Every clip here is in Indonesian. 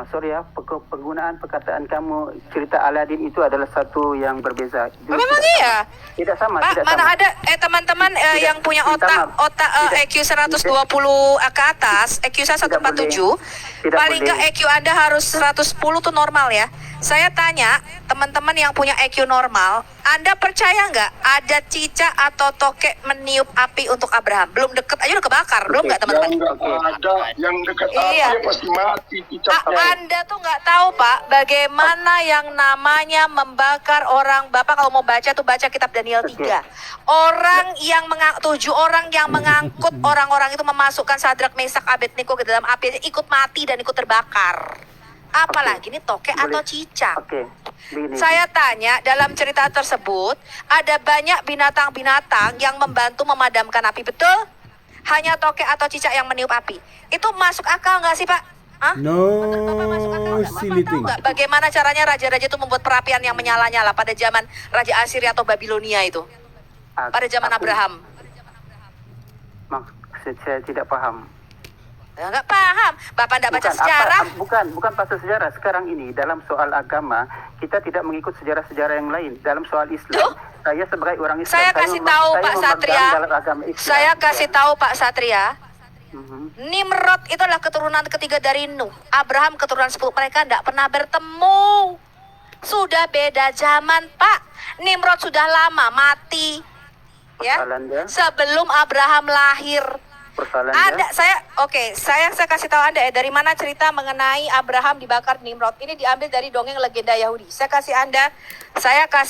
Sorry ya, penggunaan perkataan kamu cerita Aladin itu adalah satu yang berbeza. Itu Memang iya. Tidak sama, Pak, tidak mana sama. ada Tidak, teman-teman yang punya minta maaf. otak Tidak, EQ 120 ke atas, EQ saya tidak boleh. 147, Tidak paling boleh. nggak EQ Anda harus 110 tuh normal ya. Saya tanya teman-teman yang punya EQ normal, Anda percaya nggak ada cicak atau tokek meniup api untuk Abraham? Belum deket aja udah kebakar, belum nggak teman-teman? Yang nggak ada, yang dekat api Iya. ya pasti mati cicak. Anda tuh nggak tahu Pak, bagaimana yang namanya membakar orang. Bapak kalau mau baca tuh baca kitab Daniel 3. Orang yang 7 orang yang mengangkut orang-orang itu memasukkan Sadrak, Mesak, Abednego ke dalam api ikut mati dan ikut terbakar. Apalagi ini tokek atau cicak. Oke. Begini. Saya tanya, dalam cerita tersebut ada banyak binatang-binatang yang membantu memadamkan api, betul? Hanya tokek atau cicak yang meniup api. Itu masuk akal nggak sih Pak? Hah? No silly Tahu thing. nggak bagaimana caranya raja-raja itu membuat perapian yang menyala-nyala pada zaman Raja Assyria atau Babilonia itu? Pada zaman Abraham. Saya tidak paham. Nggak paham. Bapak nggak baca sejarah? Bukan pasal sejarah. Sekarang ini dalam soal agama kita tidak mengikut sejarah-sejarah yang lain. Dalam soal Islam, saya sebagai orang Islam, Saya kasih tahu Pak Satria. Saya kasih tahu Pak Satria. Nimrod itu adalah keturunan ketiga dari Nuh. Abraham keturunan 10. Mereka tidak pernah bertemu. Sudah beda zaman Pak. Nimrod sudah lama mati. Ya. Sebelum Abraham lahir. Ada saya kasih tahu Anda ya dari mana cerita mengenai Abraham dibakar Nimrod. Ini diambil dari dongeng legenda Yahudi. Saya kasih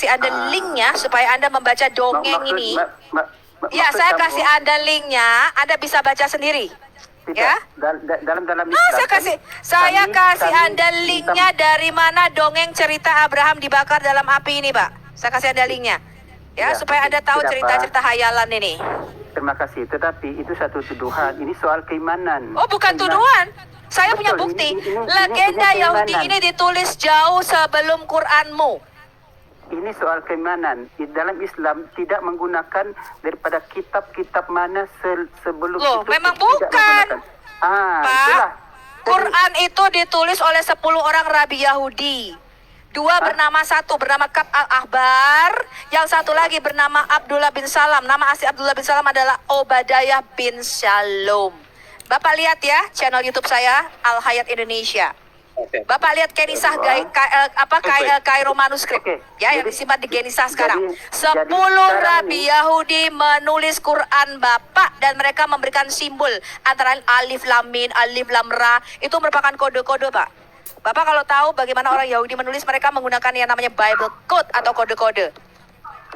Anda linknya supaya Anda membaca dongeng ini. Ya, saya kasih Anda linknya. Anda bisa baca sendiri. Tidak. Ya. Dalam Saya kasih Anda linknya dari mana dongeng cerita Abraham dibakar dalam api ini, Pak. Saya kasih Anda linknya. Ya, supaya Anda tahu cerita-cerita hayalan ini. Terima kasih. Tetapi itu satu tuduhan. Ini soal keimanan. Oh, bukan tuduhan. Saya punya bukti. Legenda Yahudi ini ditulis jauh sebelum Quranmu. Ini soal keimanan. Dalam Islam tidak menggunakan daripada kitab-kitab mana sebelum Loh, itu. memang tidak bukan. menggunakan. Pak, Itulah. Quran itu ditulis oleh 10 orang rabi Yahudi. 2 bernama, 1 bernama Kab al-Ahbar, yang satu lagi bernama Abdullah bin Salam. Nama asli Abdullah bin Salam adalah Obadiah bin Shalom. Bapak lihat ya channel YouTube saya Al Hayat Indonesia. Bapak lihat Kenisah Kairo manuskrip ya yang disimpan di Genisah sekarang. 10 rabi Yahudi menulis Quran Bapak dan mereka memberikan simbol antara alif lam mim, alif lam ra, itu merupakan kode-kode Pak. Bapak kalau tahu bagaimana orang Yahudi menulis, mereka menggunakan yang namanya Bible Code atau kode-kode.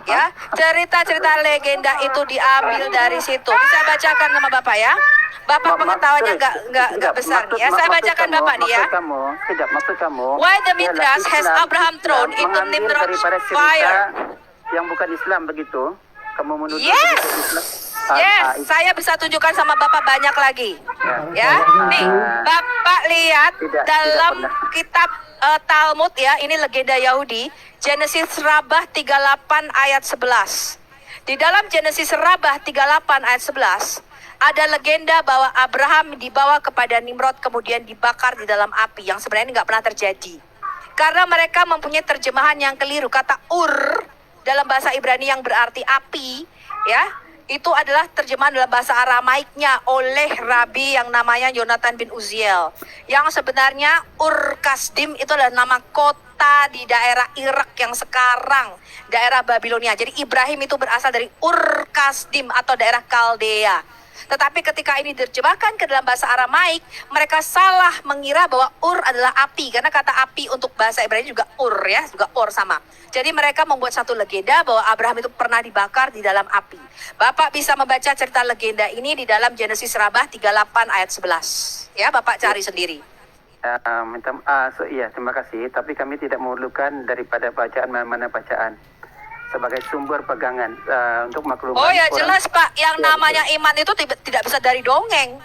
Ya, cerita-cerita legenda itu diambil dari situ. Bisa bacakan sama Bapak ya. Bapak pengetahuannya nggak besar nih ya. Saya bacakan Bapak nih ya. Maksud kamu. Why the Midrash has Abraham thrown into Nimrod's fire? Yang bukan Islam begitu. Kamu menuduh Yes. Yes, saya bisa tunjukkan sama Bapak banyak lagi. Ya, nih Bapak lihat dalam kitab Talmud ya, ini legenda Yahudi, Genesis Rabah 38 ayat 11. Di dalam Genesis Rabah 38 ayat 11, ada legenda bahwa Abraham dibawa kepada Nimrod kemudian dibakar di dalam api, yang sebenarnya nggak pernah terjadi. Karena mereka mempunyai terjemahan yang keliru. Kata Ur dalam bahasa Ibrani yang berarti api, ya. Itu adalah terjemahan dalam bahasa Aramaiknya oleh Rabi yang namanya Yonatan bin Uziel. Yang sebenarnya Ur Kasdim itu adalah nama kota di daerah Irak yang sekarang daerah Babilonia. Jadi Ibrahim itu berasal dari Ur Kasdim atau daerah Kaldea. Tetapi ketika ini diterjemahkan ke dalam bahasa Aramaik, mereka salah mengira bahwa Ur adalah api. Karena kata api untuk bahasa Ibrani juga Ur ya, juga Ur sama. Jadi mereka membuat satu legenda bahwa Abraham itu pernah dibakar di dalam api. Bapak bisa membaca cerita legenda ini di dalam Genesis Rabah 38 ayat 11. Ya, Bapak cari sendiri. Iya, terima kasih. Tapi kami tidak memerlukan daripada bacaan mana-mana bacaan sebagai sumber pegangan untuk maklumat. Oh ya jelas Pak, yang namanya iman itu tidak bisa dari dongeng.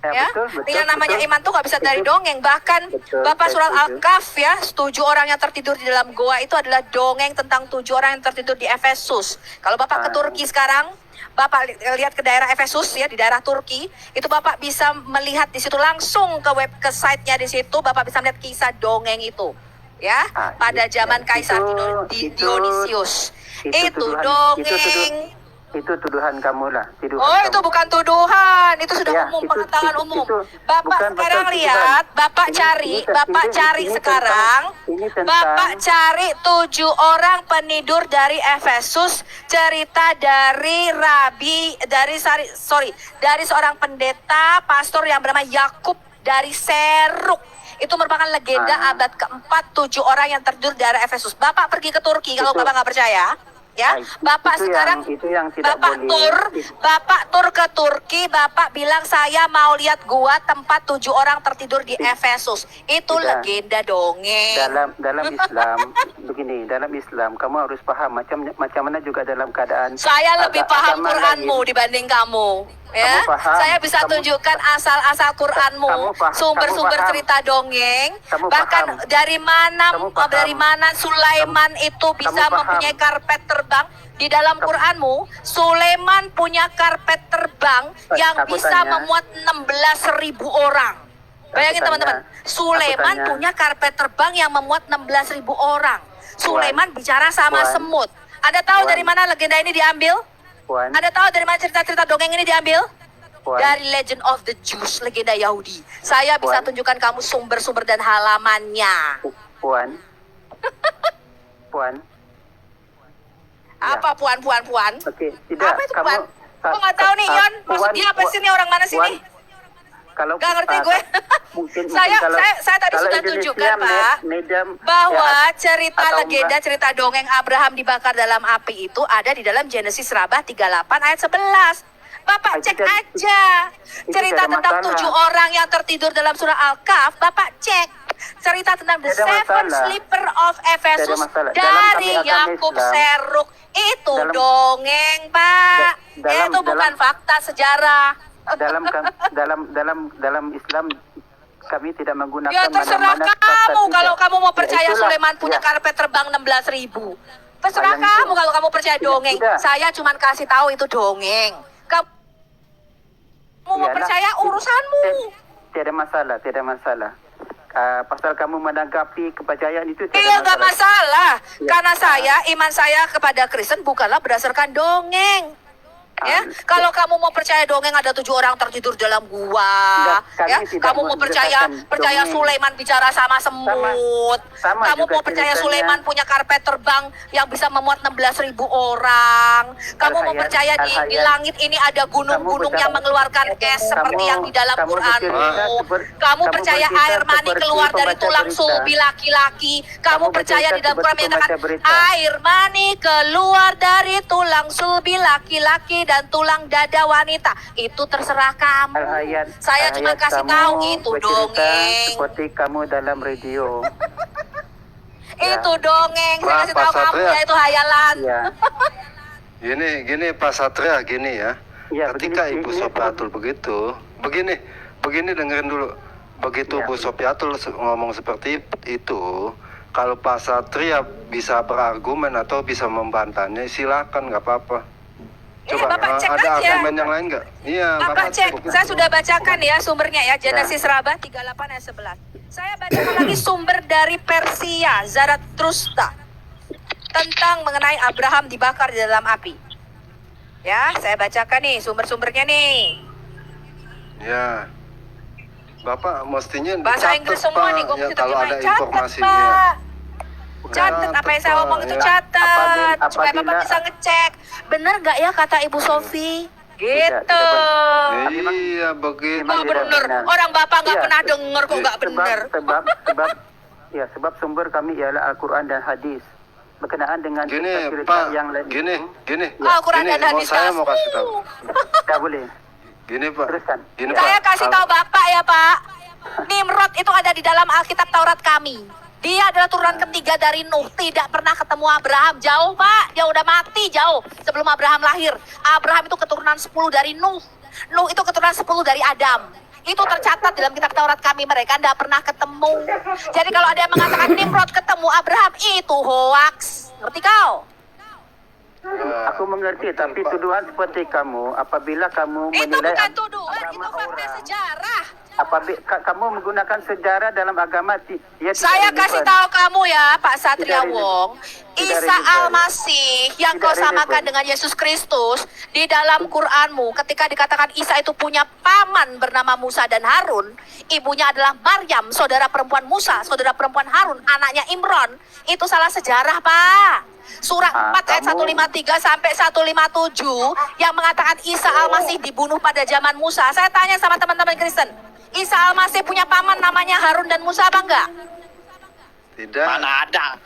Ya, yang namanya iman tuh nggak bisa dari dongeng. Bahkan Bapak surat Al-Kahf ya, 7 orang yang tertidur di dalam goa itu adalah dongeng tentang 7 orang yang tertidur di Efesus. Kalau Bapak ke Turki sekarang, Bapak lihat ke daerah Efesus ya, di daerah Turki, itu Bapak bisa melihat di situ langsung ke site-nya di situ, Bapak bisa melihat kisah dongeng itu. Ya, pada zaman Kaisar Dionysius. Itu dongeng. Itu tuduhan kamu lah. Oh, itu bukan tuduhan, itu sudah umum, pengetahuan umum. Bapak sekarang lihat, Bapak cari sekarang, Bapak cari 7 orang penidur dari Efesus, cerita dari dari seorang pendeta, pastor yang bernama Yakub dari Seruk. Itu merupakan legenda abad keempat, 7 orang yang tertidur dari Efesus. Bapak pergi ke Turki kalau Bapak nggak percaya. Ya, Bapak sekarang Bapak tur ke Turki, Bapak bilang saya mau lihat gua tempat 7 orang tertidur di Efesus. Itu legenda dongeng. Dalam Islam begini, dalam Islam kamu harus paham macam mana juga dalam keadaan. Saya lebih paham Quranmu dibanding kamu. Ya, saya bisa tunjukkan asal-asal Quranmu, sumber-sumber cerita dongeng, bahkan dari mana Sulaiman itu bisa mempunyai karpet terbang. Di dalam Quranmu, Sulaiman punya karpet terbang yang bisa memuat 16.000 orang. Bayangin teman-teman, Sulaiman punya karpet terbang yang memuat 16.000 orang. Sulaiman bicara sama semut. Anda tahu dari mana legenda ini diambil? Anda tahu dari mana cerita-cerita dongeng ini diambil? Dari Legend of the Jews, legenda Yahudi. Saya bisa tunjukkan kamu sumber-sumber dan halamannya. Puan. Apa puan? Oke, tidak. Apa itu puan? Kok nggak tahu nih, Yon? Maksudnya apa sih, ini orang mana sini? Kalau nggak ngerti gue. Saya tadi sudah tunjukkan, Pak, bahwa cerita legenda, cerita dongeng Abraham dibakar dalam api itu ada di dalam Genesis Rabah 38 ayat 11. Bapak cek aja. Cerita tentang 7 orang yang tertidur dalam surah Al-Kahf, Bapak cek. Cerita tentang The Seven Sleeper of Ephesus dari Yakub Seruk. Itu dongeng, Pak. Itu bukan fakta sejarah. Dalam Islam kami tidak menggunakan. Ya terserah kamu kalau kamu mau percaya Sulaiman punya karpet terbang 16.000. Terserah kamu kalau kamu percaya dongeng. Saya cuma kasih tahu itu dongeng. Kamu mau percaya urusanmu. Tidak masalah. Pasal kamu menanggapi kepercayaan itu nggak masalah. Karena iman saya kepada Kristen bukanlah berdasarkan dongeng. Ya, kalau kamu mau percaya dongeng ada 7 orang tertidur dalam gua, ya, kamu mau percaya Sulaiman bicara sama semut, kamu mau percaya Sulaiman punya karpet terbang yang bisa memuat 16.000 orang, kamu mau percaya di langit ini ada gunung-gunung yang mengeluarkan es seperti yang di dalam Quranmu, kamu percaya air mani keluar dari tulang sulbi laki-laki, kamu percaya di dalam Quran menyatakan air mani keluar dari tulang sulbi laki-laki dan tulang dada wanita. Itu terserah kamu. Saya cuma kasih tahu itu dongeng. Seperti kamu dalam radio. Itu dongeng. Saya kasih tahu kamu ya itu hayalan. Gini Pak Satria gini ya. Ketika Ibu Sopiatul begitu, begini dengerin dulu. Begitu Bu Sopiatul ngomong seperti itu, kalau Pak Satria bisa berargumen atau bisa membantahnya, silakan, nggak apa-apa. Coba, Bapak cek ada aja. argumen yang lain nggak? Iya, Bapak cek. Saya sudah bacakan ya sumbernya ya. Genesis Rabah 38 ayat 11. Saya bacakan lagi sumber dari Persia, Zarathustra, tentang mengenai Abraham dibakar di dalam api. Ya, saya bacakan nih sumber-sumbernya nih. Ya, Bapak mestinya Bahasa Inggris semua nih, gue mesti kalau ada terjemahin. informasinya. Pak. Catat apa yang saya ngomong itu, catat supaya Bapak bisa ngecek bener nggak ya kata Ibu Sofi gitu. Iya begitu. Nggak bener, orang Bapak nggak pernah denger kok nggak bener. Sebab sumber kami ialah Al-Quran dan hadis berkenaan dengan cerita yang lain. Gini. Al-Quran dan hadis saya mau kasih tahu. Tidak boleh. Gini Pak. Teruskan. Saya kasih tahu Bapak ya Pak. Nimrod itu ada di dalam Alkitab Taurat kami. Dia adalah turunan ketiga dari Nuh. Tidak pernah ketemu Abraham. Jauh Pak. Dia udah mati jauh sebelum Abraham lahir. Abraham itu keturunan 10 dari Nuh. Nuh itu keturunan 10 dari Adam. Itu tercatat dalam kitab Taurat kami. Mereka tidak pernah ketemu. Jadi kalau ada yang mengatakan Nimrod ketemu Abraham, itu hoax. Ngerti kau? Aku mengerti, tapi tuduhan seperti kamu, apabila kamu Itu menilai bukan tuduhan, itu agama fakta orang, sejarah. apabila kamu menggunakan sejarah dalam agama, dia tidak Saya kasih relevan. tahu kamu ya, Pak Satria Tidak relevan. Wong, Tidak Isa relevan. Al-Masih yang Tidak kau samakan relevan. dengan Yesus Kristus di dalam Quranmu, ketika dikatakan Isa itu punya paman bernama Musa dan Harun, ibunya adalah Maryam, saudara perempuan Musa, saudara perempuan Harun, anaknya Imron, itu salah sejarah, Pak. Surah 4 ayat 153 sampai 157 yang mengatakan Isa Al-Masih dibunuh pada zaman Musa. Saya tanya sama teman-teman Kristen, Isa Al-Masih punya paman namanya Harun dan Musa apa enggak? Tidak. Mana ada?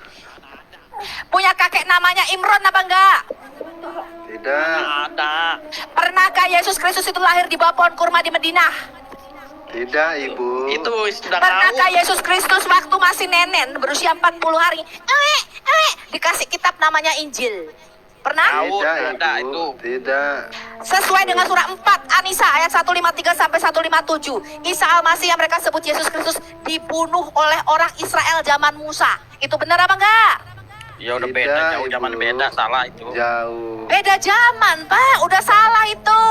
Punya kakek namanya Imron apa enggak? Tidak. Ada. Pernahkah Yesus Kristus itu lahir di bawah pohon kurma di Madinah? Tidak, Ibu. Itu sudah tahu. Pernahkah Yesus Kristus waktu masih nenen berusia 40 hari dikasih kitab namanya Injil? Pernah? Tahu, Tidak, ada Ibu. itu. Tidak. Sesuai dengan surah 4 An-Nisa ayat 153 sampai 157, Isa Al-Masih yang mereka sebut Yesus Kristus dibunuh oleh orang Israel zaman Musa. Itu benar apa enggak? Ya udah Tidak, beda, jauh zaman Ibu. beda, salah itu. Jauh. Beda zaman, Pak. Udah salah itu.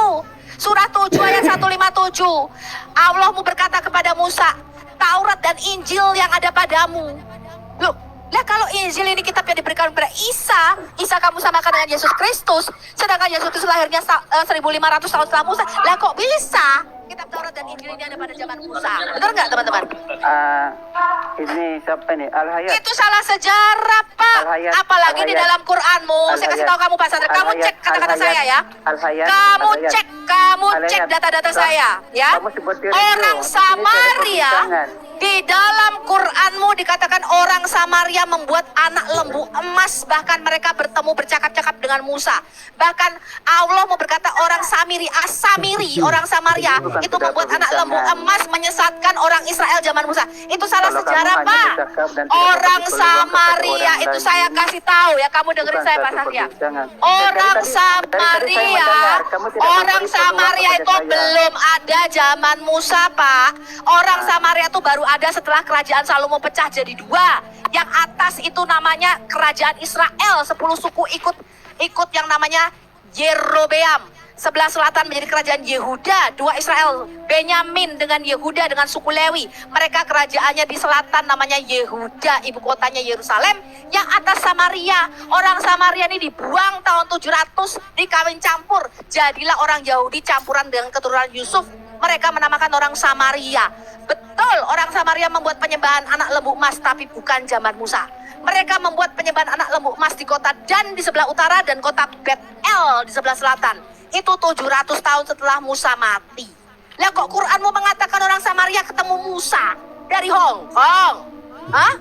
Surah 7 ayat 157. Allah mu berkata kepada Musa, Taurat dan Injil yang ada padamu. Loh, lah kalau Injil ini kitab yang diberikan kepada Isa kamu samakan dengan Yesus Kristus, sedangkan Yesus Kristus lahirnya 1500 tahun setelah Musa. Lah kok bisa kitab Taurat dan Injil ini ada pada zaman Musa? Benar nggak, teman-teman? Ini siapa nih? Al-Hayat. Itu salah sejarah, Pak. Al-Hayat. Apalagi di Al-Hayat. dalam Quranmu. Saya kasih Al-Hayat. tahu kamu, Pak Sandra. Kamu Al-Hayat. cek kata-kata Al-Hayat. saya ya. Al-Hayat. Kamu Al-Hayat. cek Al-Hayat. data-data Bang, saya ya. kamu seperti radio. Orang Ini Samaria tidak ada di dalam Quranmu dikatakan orang Samaria membuat anak lembu emas, bahkan mereka bertemu bercakap-cakap dengan Musa. Bahkan Allah mau berkata orang Samiri, orang Samaria Bukan itu sudah membuat anak lembu perbincangan. emas menyesatkan orang Israel zaman Musa. Itu salah Kalau sejarah, kamu hanya Pak. bercakap dan tidak Orang memberi peluang kepada Samaria orang itu lain. saya kasih tahu ya, kamu dengerin Bukan saya, Pak satu Satria. perbincangan. Orang Dari tadi saya Samaria, mendengar, kamu tidak orang memberi peluang Samaria kepada itu saya. belum ada zaman Musa, Pak. Orang Samaria itu baru ada setelah kerajaan Salomo pecah jadi dua. Yang atas itu namanya kerajaan Israel, 10 suku ikut yang namanya Yerobeam. Sebelah selatan menjadi kerajaan Yehuda, dua Israel, Benyamin dengan Yehuda dengan suku Lewi. Mereka kerajaannya di selatan namanya Yehuda, ibu kotanya Yerusalem. Yang atas Samaria, orang Samaria ini dibuang tahun 700, dikawin campur. Jadilah orang Yahudi campuran dengan keturunan Yusuf. Mereka menamakan orang Samaria. Betul, orang Samaria membuat penyembahan anak lembu emas, tapi bukan zaman Musa. Mereka membuat penyembahan anak lembu emas di kota Dan di sebelah utara dan kota Bet-El di sebelah selatan. Itu 700 tahun setelah Musa mati. Lah kok Quranmu mengatakan orang Samaria ketemu Musa dari Hong Kong? Hah?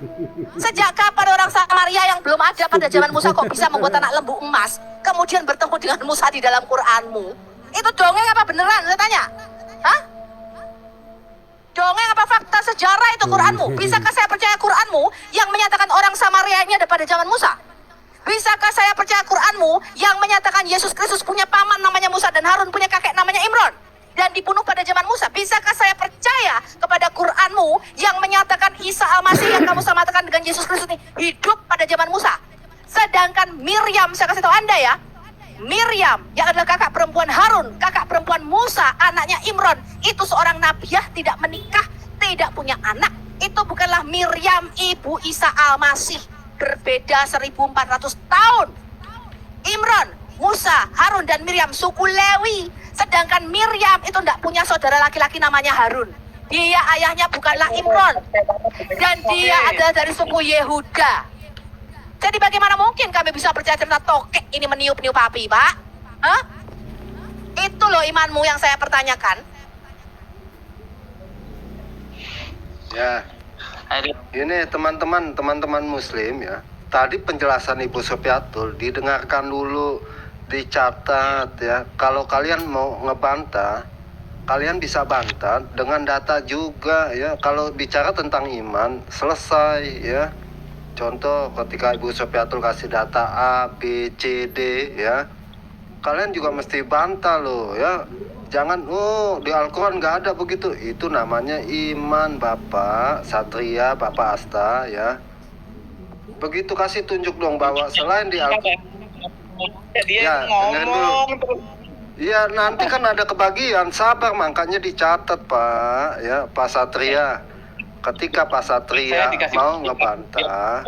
Sejak kapan orang Samaria yang belum ada pada zaman Musa kok bisa membuat anak lembu emas, kemudian bertemu dengan Musa di dalam Quranmu? Itu dongeng apa beneran? Saya tanya. Hah? Dongeng apa fakta sejarah itu Quranmu? Bisakah saya percaya Quranmu yang menyatakan orang Samaria ini ada pada zaman Musa? Bisakah saya percaya Quranmu yang menyatakan Yesus Kristus punya paman namanya Musa dan Harun punya kakek namanya Imron dan dibunuh pada zaman Musa? Bisakah saya percaya kepada Quranmu yang menyatakan Isa Al-Masih yang kamu samakan dengan Yesus Kristus ini hidup pada zaman Musa? Sedangkan Miriam, saya kasih tahu Anda ya, Miriam yang adalah kakak perempuan Harun, kakak perempuan Musa, anaknya Imron, itu seorang nabiah, tidak menikah, tidak punya anak. Itu bukanlah Miriam ibu Isa Al-Masih. Berbeda 1400 tahun. Imron, Musa, Harun dan Miriam suku Lewi. Sedangkan Miriam itu tidak punya saudara laki-laki namanya Harun. Dia ayahnya bukanlah Imron. Dan dia adalah dari suku Yehuda. Jadi bagaimana mungkin kami bisa percaya cerita tokek ini meniup-niup api, Pak? Hah? Itu loh imanmu yang saya pertanyakan. Ya. Ini teman-teman Muslim ya. Tadi penjelasan Ibu Sofiatul didengarkan dulu, dicatat ya. Kalau kalian mau ngebantah, kalian bisa bantah dengan data juga ya. Kalau bicara tentang iman, selesai ya. Contoh ketika Ibu Sofiatul kasih data A, B, C, D ya. Kalian juga mesti bantah loh ya. Jangan, di Al-Quran nggak ada begitu. Itu namanya iman, Bapak Satria, Bapak Asta ya. Begitu kasih tunjuk dong bahwa selain di Al-Quran. Dia Ya, dengerin dulu. ngomong terus. Iya, nanti kan ada kebagian, sabar, makanya dicatat Pak, ya Pak Satria. Ketika Pak Satria Saya dikasih- mau ngebantah,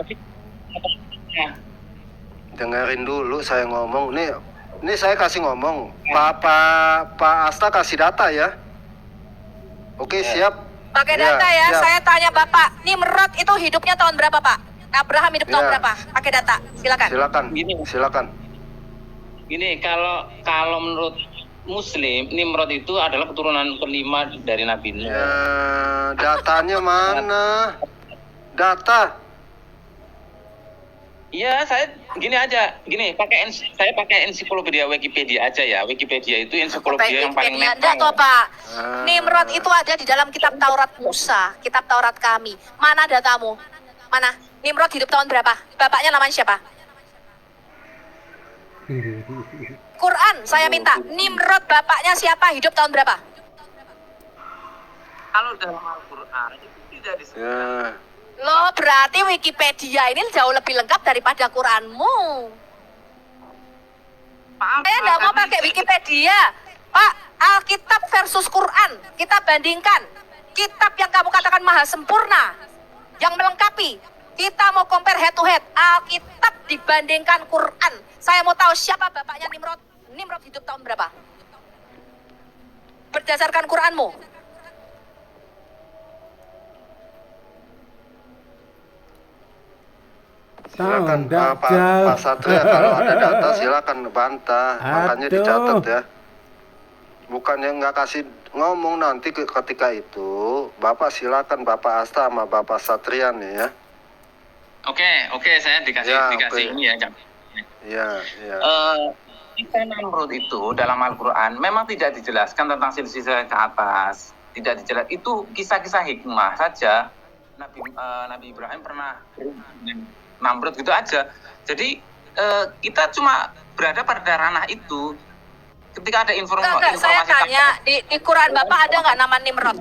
dengerin dulu saya ngomong. Nih saya kasih ngomong. Pak Asta kasih data ya. Oke, siap. Pakai Ya, data ya. siap. Saya tanya Bapak, Nimrod itu hidupnya tahun berapa, Pak? Abraham hidup tahun Ya. berapa? Pakai data. Silakan. Silakan. Gini, kalau menurut Muslim, Nimrod itu adalah keturunan kelima dari Nabi Nuh. Ya, datanya mana? Data. Iya, saya saya pakai ensiklopedia Wikipedia aja ya. Wikipedia itu ensiklopedia yang paling Wikipedia. netral. Enggak toh, Pak. Ah. Nimrod itu ada di dalam kitab Taurat Musa, kitab Taurat kami. Mana datamu? Mana? Nimrod hidup tahun berapa? Bapaknya namanya siapa? Quran, saya minta. Nimrod bapaknya siapa? Hidup tahun berapa? Kalau dalam Al-Qur'an itu tidak disebut. Ya. Loh, berarti Wikipedia ini jauh lebih lengkap daripada Quranmu. Saya nggak mau pakai Wikipedia. Pak, Alkitab versus Quran. Kita bandingkan. Kitab yang kamu katakan maha sempurna. Yang melengkapi. Kita mau compare head to head. Alkitab dibandingkan Quran. Saya mau tahu siapa bapaknya Nimrod. Nimrod hidup tahun berapa? Berdasarkan Quranmu. Silakan Tahu, Pak Dajjal. Satria, kalau ada data silakan bantah, makanya Aduh. dicatat ya. Bukannya nggak kasih ngomong nanti ketika itu, Bapak silakan Bapak Asta sama Bapak Satria nih ya. Oke, saya dikasih Ya, dikasih oke. ini ya, Cak. Iya, iya. Kisah Namrud itu dalam Al-Quran memang tidak dijelaskan tentang silsilah ke atas, tidak dijelaskan. Itu kisah-kisah hikmah saja. Nabi Ibrahim pernah dengan Namrud gitu aja. Jadi kita cuma berada pada ranah itu. Ketika ada Enggak, saya tanya, di Quran Bapak ada nggak nama Nimrod?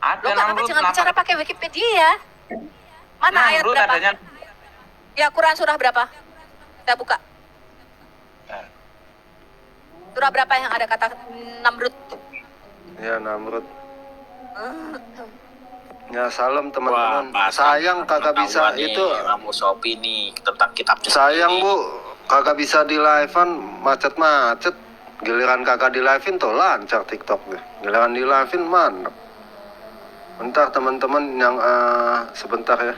ada Loh, Bapak jangan bicara pakai Wikipedia. Mana ayat Namrud berapa? adanya. Ya, Quran surah berapa? Kita buka. Surah berapa yang ada kata Namrud? Ya Namrud. Ya salam Wah, teman-teman. Pak, Sayang kagak bisa pengetahuan nih, itu. Ramu Sopi nih tentang kitabnya. Sayang Bu, kagak bisa di live-an, macet-macet. Giliran kagak di live-in tuh lancar TikTok nih. Giliran di live-in mantap. Bentar teman-teman yang sebentar ya.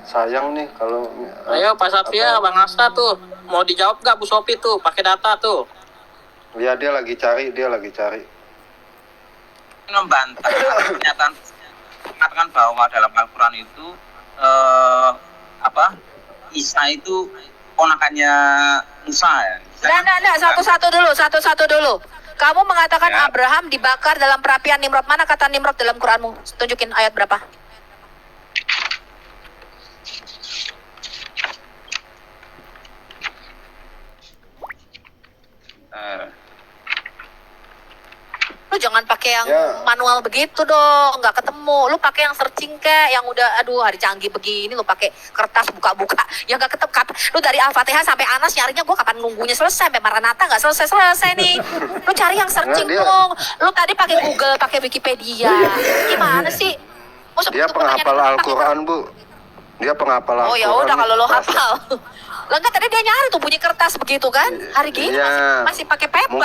Sayang nih kalau Ayo Pak Satria, Bang Asta tuh mau dijawab nggak Bu Sopi tuh pakai data tuh? Ya dia lagi cari. Membantah pernyataan mengatakan bahwa dalam Al-Quran itu Isa itu ponakannya Musa ya. Enggak, satu-satu dulu. Kamu mengatakan Ya. Abraham dibakar dalam perapian Nimrod. Mana kata Nimrod dalam Quranmu? Tunjukin ayat berapa? Lu jangan pakai yang Ya. manual begitu dong, nggak ketemu. Lu pakai yang searching kek, yang udah aduh hari canggih begini lu pakai kertas buka-buka. Yang nggak ketemu. Lu dari Al-Fatihah sampai Anas nyarinya gua kapan nunggunya selesai, sampai Maranatha nggak selesai nih. Lu cari yang searching Nah, dia- dong. Lu tadi pakai Google, pakai Wikipedia. Gimana sih? Masa Dia begitu penghafal pertanyaan Al-Quran Bu. Dia penghafal Al-Quran. Oh ya udah kalau lo Pasti. hafal. Lah enggak tadi dia nyari tuh bunyi kertas begitu kan? Hari gini Iya. masih pakai paper.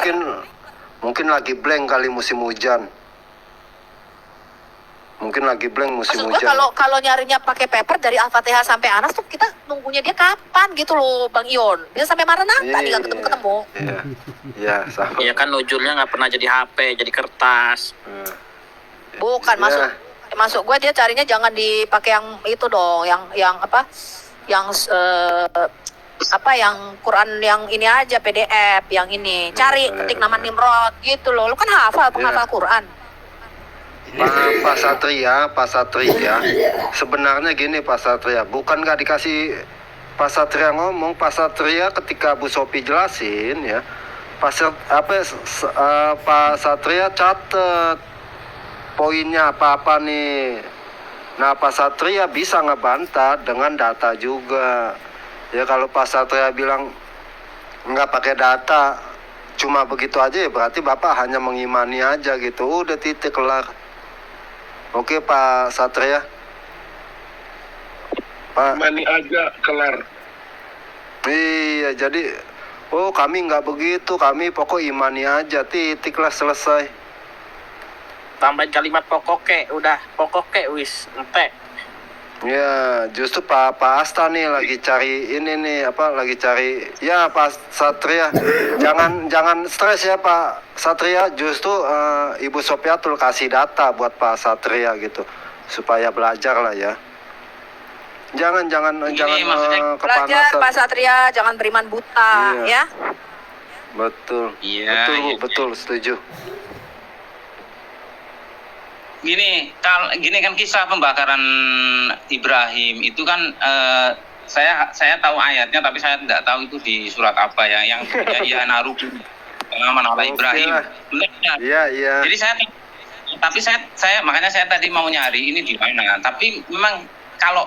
Mungkin lagi blank kali musim hujan. Mungkin lagi blank musim Maksud gua hujan. kalau nyarinya pakai paper dari Al-Fatihah sampai Anas tuh kita nunggunya dia kapan gitu loh Bang Ion. Dia sampai Maranatha dia nggak ketemu. Iya. Iya, sama. Iya kan nujulnya nggak pernah jadi HP, jadi kertas. Bukan Iya. masuk gua dia carinya jangan dipakai yang itu dong, yang apa? Yang yang Quran yang ini aja PDF yang ini. Cari ketik nama Nimrod gitu loh. Lu kan hafal penghafal Iya. Quran. Pak Satria, sebenarnya gini Pak Satria, bukan nggak dikasih Pak Satria ngomong, Pak Satria ketika Bu Sopi jelasin ya, Pak Satria catet poinnya apa nih. Nah Pak Satria bisa ngebantah dengan data juga. Ya kalau Pak Satria bilang nggak pakai data, cuma begitu aja ya berarti Bapak hanya mengimani aja gitu. Udah titik kelar. Oke Pak Satria. Pak. Imani aja kelar. Iya jadi, oh kami nggak begitu, kami pokok imani aja, titik lah selesai. Tambahin kalimat pokoknya, udah pokoknya wis ente. Ya justru Pak Asta nih lagi cari ini nih lagi cari ya Pak Satria. jangan stres ya Pak Satria, justru Ibu Sopiatul kasih data buat Pak Satria gitu supaya belajar lah ya. Jangan belajar kepanasan. Pak Satria, jangan beriman buta ya. Betul. Iya, Betul, setuju. Gini kan kisah pembakaran Ibrahim itu kan saya tahu ayatnya tapi saya tidak tahu itu di surat apa ya yang ya naruh pengalaman oleh Ibrahim. Iya. Jadi saya makanya saya tadi mau nyari ini di mana. Tapi memang kalau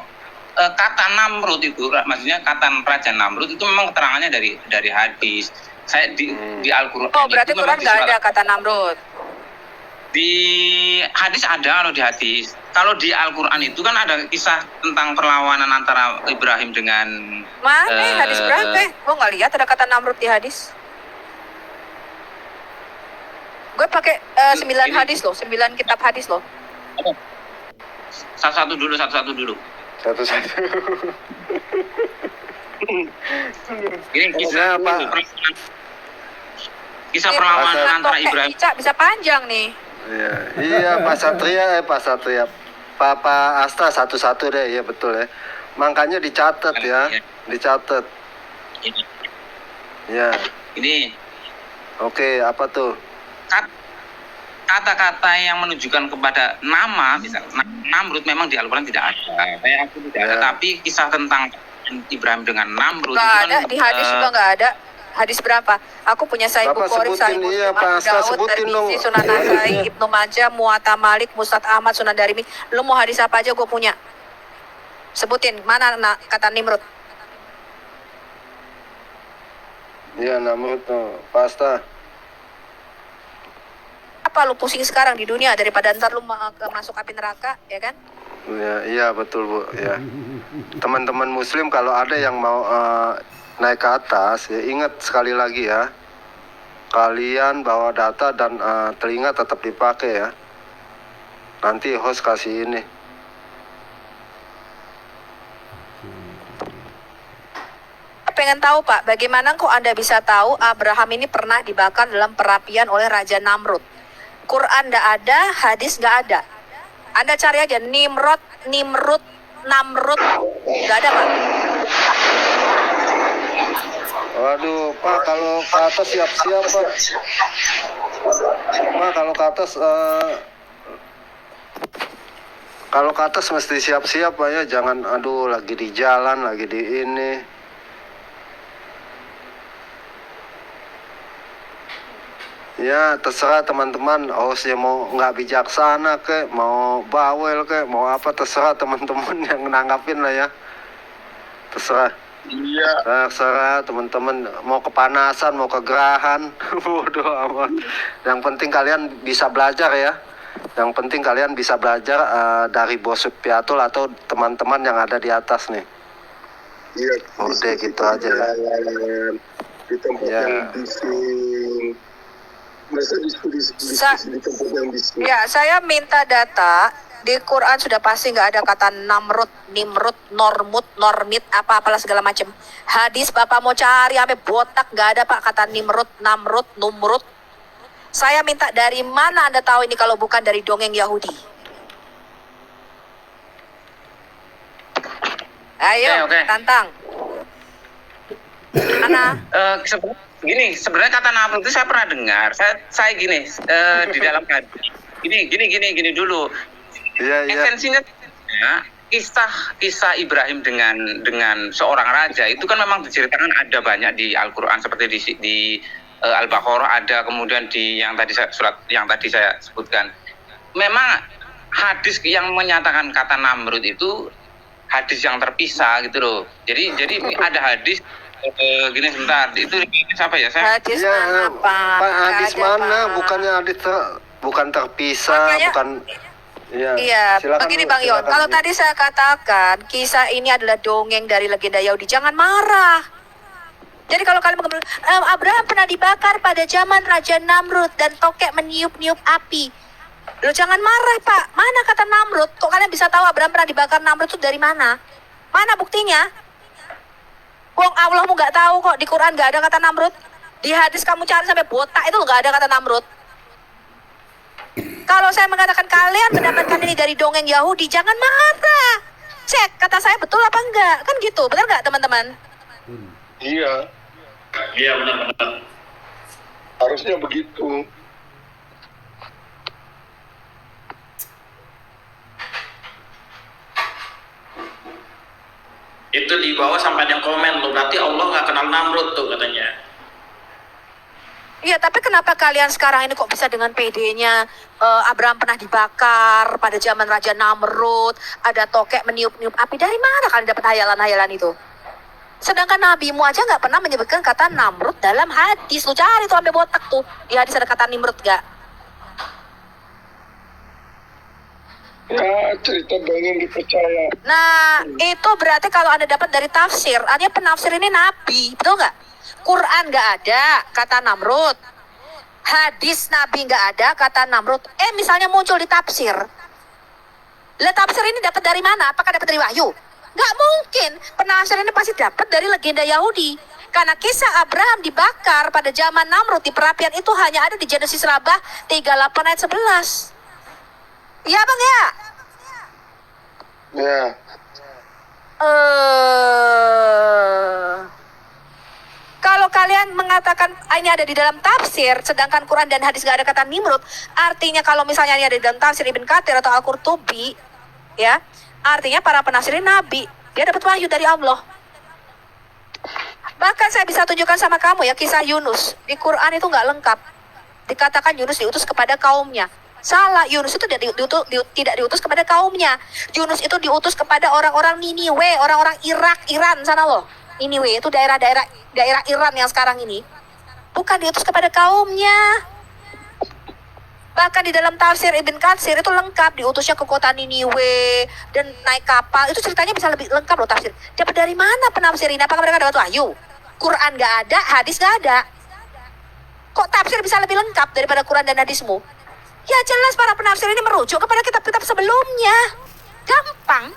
kata Namrud itu maksudnya kata Raja Namrud itu memang keterangannya dari hadis. Saya di Al-Qur'an. Oh, berarti Quran nggak ada kata Namrud. Di hadis ada, kalau di hadis. Kalau di Al-Quran itu kan ada kisah tentang perlawanan antara Ibrahim dengan... Mana hadis berapa? Gue nggak lihat ada kata Namrud di hadis. Gue pakai 9 hadis loh, 9 kitab hadis loh. Satu-satu dulu. Ini kisah perlawanan antara Ibrahim. Bisa panjang nih. Iya Pak Satria. Papa Asta satu-satu deh, ya betul ya. Makanya dicatat ya, dicatat. Ya. Ini. Oke, apa tuh? Kata-kata yang menunjukkan kepada nama, misalnya Namrud memang di Al-Quran tidak ada. Saya aku tidak ada, tapi kisah tentang Ibrahim dengan Namrud nggak ada, di hadis juga nggak ada. Hadis berapa? Aku punya Sahih Bukhari, Sahih Muslim, Abu Dawud, Tirmidzi, Sunan Nasai, Ibnu Majah, Muwatta Malik, Musnad Ahmad, Sunan Darimi. Lu mau hadis apa aja gue punya. Sebutin mana kata Nimrud. Iya Namrud tuh, pasta. Apa lu pusing sekarang di dunia daripada ntar lu masuk api neraka, ya kan? Iya betul Bu. Ya. Teman-teman Muslim kalau ada yang mau naik ke atas, ya ingat sekali lagi ya, kalian bawa data dan telinga tetap dipakai ya. Nanti host kasih ini. Pengen tahu Pak, bagaimana kok Anda bisa tahu Abraham ini pernah dibakar dalam perapian oleh Raja Namrud? Quran nggak ada, hadis nggak ada. Anda cari aja Nimrod, Namrud, nggak ada Pak. Waduh, Pak, kalau ke atas siap-siap, Pak. Pak, kalau ke atas mesti siap-siap, Pak ya. Jangan, aduh, lagi di jalan, lagi di ini. Ya, terserah teman-teman. Hostnya mau nggak bijaksana kek, mau bawel kek, mau apa, terserah teman-teman yang nanggapin lah ya. Terserah. Iya. Terserah teman-teman mau kepanasan, mau kegerahan, bodoh amat. Yang penting kalian bisa belajar ya. Yang penting kalian bisa belajar dari Bos Supiatul atau teman-teman yang ada di atas nih. Iya. Udah gitu aja ya. Di tempat yang bising. Masa diskusi di tempat yang bising. Ya, saya minta data. Di Quran sudah pasti nggak ada kata Namrud, Nimrud, Normit, apa-apalah segala macam. Hadis Bapak mau cari sampai botak nggak ada Pak kata Nimrud, Namrud, Numrud. Saya minta dari mana Anda tahu ini kalau bukan dari dongeng Yahudi? Ayo, Oke. tantang. Mana? Gini, sebenarnya kata Namrud itu saya pernah dengar. Saya gini di dalam hadis. Gini dulu. Iya. Esensinya kisah Ibrahim dengan seorang raja itu kan memang diceritakan ada banyak di Al-Qur'an, seperti di Al-Baqarah ada, kemudian di surat yang tadi saya sebutkan. Memang hadis yang menyatakan kata Namrud itu hadis yang terpisah gitu loh. Jadi ada hadis gini sebentar, itu hadis apa ya? Hadis mana, Pak? Hadis Ada, mana? Pak. Bukannya hadis bukan terpisah, Makanya- bukan. Ya, Iya, silakan, begini Bu, Bang Yon. silakan, Kalau Bu. tadi saya katakan kisah ini adalah dongeng dari legenda Yahudi, jangan marah. Jadi kalau kalian mengambil Abraham pernah dibakar pada zaman Raja Namrud dan tokek meniup-niup api. Lo jangan marah, Pak. Mana kata Namrud? Kok kalian bisa tahu Abraham pernah dibakar Namrud itu dari mana? Mana buktinya? Wong Allahmu nggak tahu kok, di Quran nggak ada kata Namrud. Di hadis kamu cari sampai botak itu nggak ada kata Namrud. Kalau saya mengatakan kalian mendapatkan ini dari dongeng Yahudi, jangan marah. Cek kata saya betul apa enggak? Kan gitu, benar nggak teman-teman? Iya, Iya benar-benar. harusnya begitu. Itu di bawah sampai ada yang komen loh, berarti Allah nggak kenal Namrud tuh katanya. Iya, tapi kenapa kalian sekarang ini kok bisa dengan PD-nya Abraham pernah dibakar pada zaman Raja Namrud, ada tokek meniup-niup api, dari mana kalian dapat hayalan-hayalan itu? Sedangkan nabimu aja nggak pernah menyebutkan kata Namrud dalam hadis. Lu cari tuh sampai botak tuh, di hadis ada kata Nimrud nggak? Ya, cerita dongeng dipercaya. Nah, itu berarti kalau Anda dapat dari tafsir, artinya penafsir ini nabi, betul nggak? Quran nggak ada kata Namrud, hadis nabi nggak ada kata Namrud. Misalnya muncul di tafsir, lah tafsir ini dapat dari mana? Apakah dapat dari wahyu? Nggak mungkin. Penafsir ini pasti dapat dari legenda Yahudi. Karena kisah Abraham dibakar pada zaman Namrud di perapian itu hanya ada di Genesis Rabah 38 ayat 11. Iya Bang ya? Ya, Kalau kalian mengatakan ini ada di dalam tafsir, sedangkan Quran dan hadis gak ada kata Nimrud, artinya kalau misalnya ini ada di dalam tafsir Ibn Katsir atau Al-Qurtubi, ya, artinya para penafsir ini nabi, dia dapat wahyu dari Allah. Bahkan saya bisa tunjukkan sama kamu ya, kisah Yunus di Quran itu nggak lengkap. Dikatakan Yunus diutus kepada kaumnya. Salah, Yunus itu tidak diutus kepada kaumnya. Yunus itu diutus kepada orang-orang Niniwe, orang-orang Irak, Iran sana loh. Niniwe itu daerah Iran yang sekarang ini. Bukan diutus kepada kaumnya. Bahkan di dalam tafsir Ibn Katsir itu lengkap, diutusnya ke kota Niniwe dan naik kapal. Itu ceritanya bisa lebih lengkap loh tafsir. Dapat dari mana penafsir ini? Apakah mereka dapat wahyu? Quran nggak ada, hadis nggak ada. Kok tafsir bisa lebih lengkap daripada Quran dan hadismu? Ya jelas para penafsir ini merujuk kepada kitab-kitab sebelumnya. Gampang.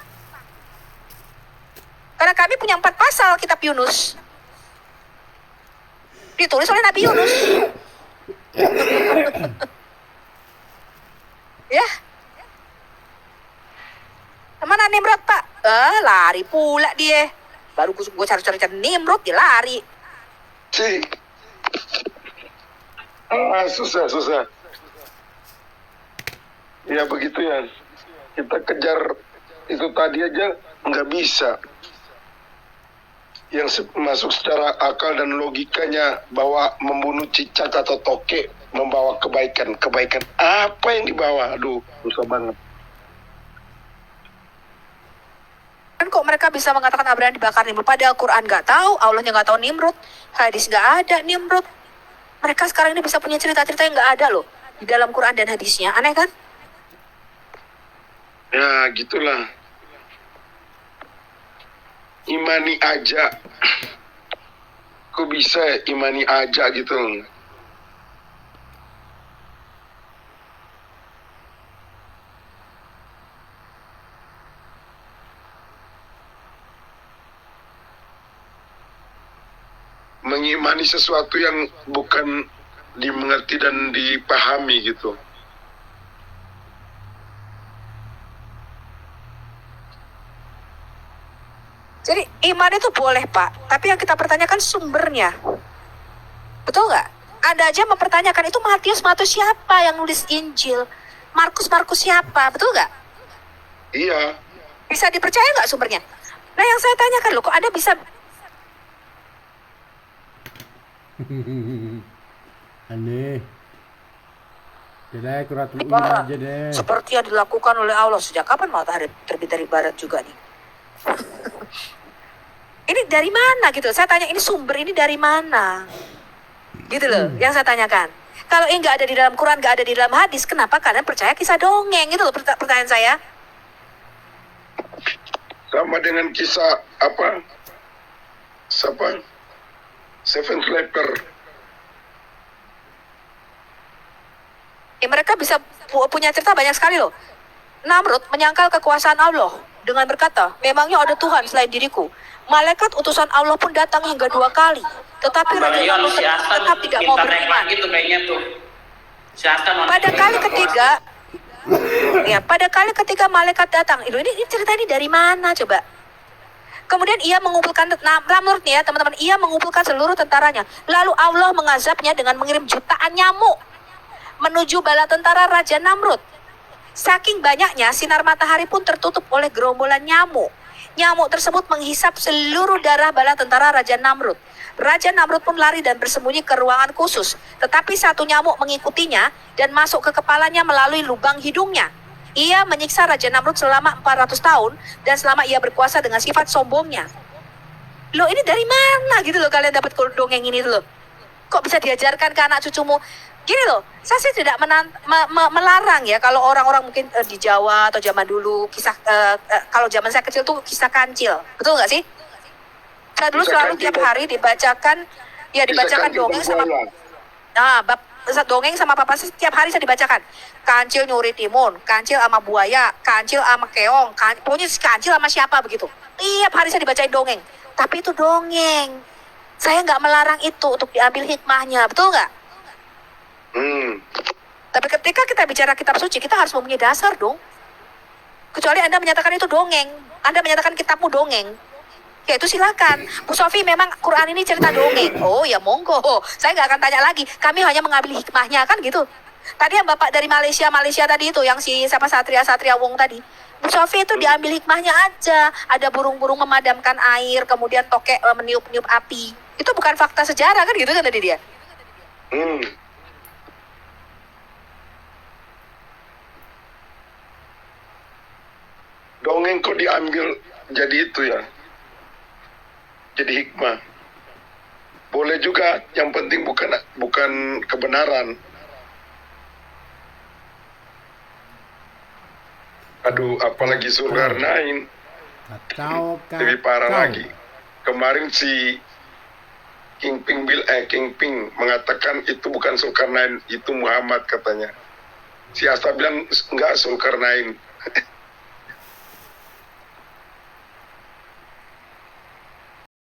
Karena kami punya 4 pasal kitab Yunus. Ditulis oleh Nabi Yunus. Ya. Mana Nimrod Pak? Lari pula dia. Baru gue cari-cari Nimrod, dia lari. susah. Ya begitu ya. Kita kejar itu tadi aja nggak bisa. Yang masuk secara akal dan logikanya bahwa membunuh cicak atau tokek membawa kebaikan. Kebaikan apa yang dibawa? Aduh, susah banget. Kan kok mereka bisa mengatakan Abraham dibakar Nimrud? Padahal Quran nggak tahu, Allahnya nggak tahu Nimrud, hadis nggak ada Nimrud. Mereka sekarang ini bisa punya cerita-cerita yang nggak ada loh di dalam Quran dan hadisnya. Aneh kan? Ya gitulah. Imani aja. Kok bisa imani aja gitu? Mengimani sesuatu yang bukan dimengerti dan dipahami gitu. Jadi iman itu boleh Pak, tapi yang kita pertanyakan sumbernya. Betul nggak? Anda aja mempertanyakan itu Matius siapa yang nulis Injil? Markus siapa? Betul nggak? Iya. Bisa dipercaya nggak sumbernya? Nah yang saya tanyakan loh, kok Anda bisa... Aneh. Jadi kurang aja deh. Seperti yang dilakukan oleh Allah sejak kapan matahari terbit dari barat juga nih? Ini dari mana gitu? Saya tanya ini sumber ini dari mana? Gitu loh, yang saya tanyakan. Kalau ini nggak ada di dalam Quran, nggak ada di dalam hadis, kenapa kalian percaya kisah dongeng? Gitu loh pertanyaan saya. Sama dengan kisah apa? Siapa? Seven Leper. Ya, mereka bisa punya cerita banyak sekali loh. Namrud menyangkal kekuasaan Allah dengan berkata, memangnya ada Tuhan selain diriku. Malaikat utusan Allah pun datang hingga 2 kali. Tetapi Raja Namrud tetap tidak mau beriman. Gitu kayaknya tuh. Si Asta Pada kali ketiga malaikat datang. Ini cerita ini dari mana coba? Kemudian ia mengumpulkan Namrud nih ya teman-teman. Ia mengumpulkan seluruh tentaranya. Lalu Allah mengazabnya dengan mengirim jutaan nyamuk menuju bala tentara Raja Namrud. Saking banyaknya, sinar matahari pun tertutup oleh gerombolan nyamuk. Nyamuk tersebut menghisap seluruh darah bala tentara Raja Namrud. Raja Namrud pun lari dan bersembunyi ke ruangan khusus. Tetapi satu nyamuk mengikutinya dan masuk ke kepalanya melalui lubang hidungnya. Ia menyiksa Raja Namrud selama 400 tahun dan selama ia berkuasa dengan sifat sombongnya. Loh ini dari mana gitu loh kalian dapat dongeng ini loh? Kok bisa diajarkan ke anak cucumu? Gini loh, saya sih tidak melarang ya kalau orang-orang mungkin di Jawa atau zaman dulu kisah kalau zaman saya kecil tuh kisah kancil, betul nggak sih? Saya dulu selalu tiap hari dibacakan dongeng sama dongeng sama papa setiap hari saya dibacakan. Kancil nyuri timun, kancil sama buaya, kancil sama keong, pokoknya kancil sama siapa begitu. Tiap hari saya dibacain dongeng, tapi itu dongeng. Saya nggak melarang itu untuk diambil hikmahnya, betul nggak? Tapi ketika kita bicara kitab suci, kita harus mempunyai dasar dong. Kecuali Anda menyatakan itu dongeng, Anda menyatakan kitabmu dongeng, ya itu silakan. Bu Sofi, memang Quran ini cerita dongeng. Oh ya monggo, saya nggak akan tanya lagi. Kami hanya mengambil hikmahnya kan gitu. Tadi yang bapak dari Malaysia tadi itu, yang si siapa Satria Wong tadi, Bu Sofi itu diambil hikmahnya aja. Ada burung-burung memadamkan air, kemudian tokek meniup-niup api. Itu bukan fakta sejarah kan gitu kan tadi dia. Dongeng kok diambil jadi itu ya, jadi hikmah. Boleh juga, yang penting bukan kebenaran. Aduh, apalagi Zulkarnain lebih parah lagi. Kemarin si Kingping mengatakan itu bukan Zulkarnain, itu Muhammad katanya. Si Asta bilang enggak, Zulkarnain.